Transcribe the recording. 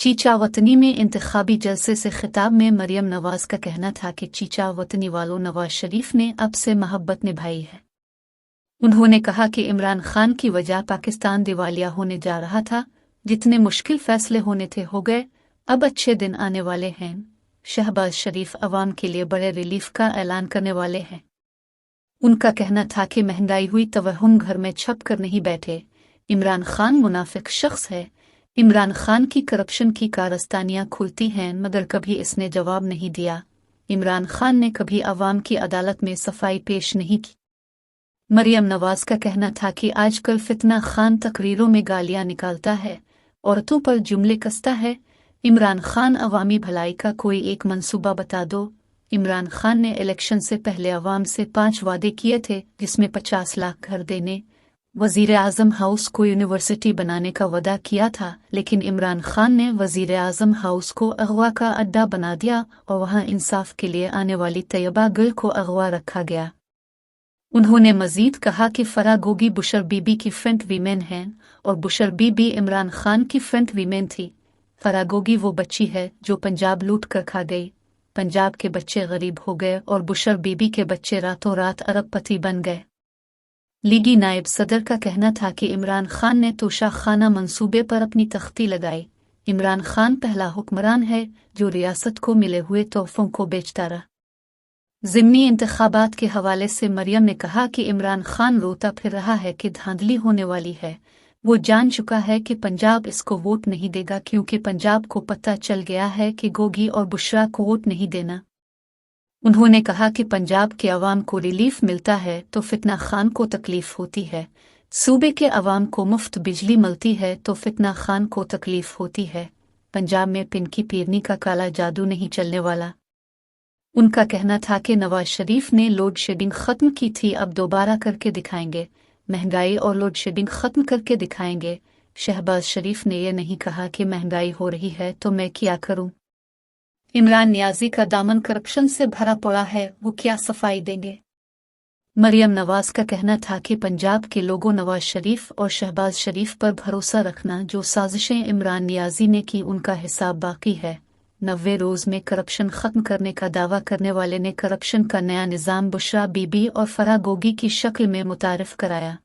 चीचा वतनी में इंतखाबी जलसे से खिताब में मरियम नवाज का कहना था कि चीचा वतनी वालों नवाज शरीफ ने अब से मोहब्बत निभाई है। उन्होंने कहा कि इमरान खान की वजह पाकिस्तान दिवालिया होने जा रहा था, जितने मुश्किल फैसले होने थे हो गए, अब अच्छे दिन आने वाले हैं। शहबाज शरीफ अवाम के लिए बड़े रिलीफ का ऐलान करने वाले हैं। उनका कहना था कि महंगाई हुई तो हम घर में छप कर नहीं बैठे। इमरान खान मुनाफिक शख्स है। इमरान खान की करप्शन की कारस्तानियां खुलती हैं मगर कभी इसने जवाब नहीं दिया। इमरान खान ने कभी अवाम की अदालत में सफाई पेश नहीं की। मरियम नवाज का कहना था कि आजकल फितना खान तकरीरों में गालियां निकालता है, औरतों पर जुमले कसता है। इमरान खान अवामी भलाई का कोई एक मंसूबा बता दो। इमरान खान ने इलेक्शन से पहले अवाम से 5 वादे किए थे, जिसमें 50 लाख घर देने, वजीर आजम हाउस को यूनिवर्सिटी बनाने का वादा किया था, लेकिन इमरान खान ने वजीर आजम हाउस को अगवा का अड्डा बना दिया और वहां इंसाफ के लिए आने वाली तैयबा गुल को अगवा रखा गया। उन्होंने मजीद कहा कि फराह गोगी बुशर बीबी की फ्रंट वीमेन हैं और बुशर बीबी इमरान खान की फ्रंट वीमेन थी। फराह गोगी वो बच्ची है जो पंजाब लूट कर खा गई। पंजाब के बच्चे गरीब हो गए और बुशर बीबी के बच्चे रातों रात अरबपति बन गए। लीगी नायब सदर का कहना था कि इमरान खान ने तोशा खाना मंसूबे पर अपनी तख्ती लगाई। इमरान खान पहला हुक्मरान है जो रियासत को मिले हुए तोहफों को बेचता रहा। ज़िमनी इंतखाबात के हवाले से मरियम ने कहा कि इमरान खान रोता फिर रहा है कि धांधली होने वाली है। वो जान चुका है कि पंजाब इसको वोट नहीं देगा, क्योंकि पंजाब को पता चल गया है कि गोगी और बुशरा को वोट नहीं देना। उन्होंने कहा कि पंजाब के अवाम को रिलीफ मिलता है तो फितना खान को तकलीफ होती है। सूबे के अवाम को मुफ्त बिजली मिलती है तो फितना खान को तकलीफ होती है। पंजाब में पिनकी पीरनी का काला जादू नहीं चलने वाला। उनका कहना था कि नवाज शरीफ ने लोड शेडिंग खत्म की थी, अब दोबारा करके दिखाएंगे। महंगाई और लोड शेडिंग खत्म करके दिखाएंगे। शहबाज शरीफ ने यह नहीं कहा कि महंगाई हो रही है तो मैं क्या करूं। इमरान नियाजी का दामन करप्शन से भरा पड़ा है, वो क्या सफाई देंगे। मरियम नवाज का कहना था कि पंजाब के लोगों नवाज शरीफ और शहबाज शरीफ पर भरोसा रखना। जो साजिशें इमरान नियाजी ने की उनका हिसाब बाकी है। 90 रोज में करप्शन खत्म करने का दावा करने वाले ने करप्शन का नया निज़ाम बुशरा बीबी और फराह गोगी की शक्ल में मुतारिफ कराया।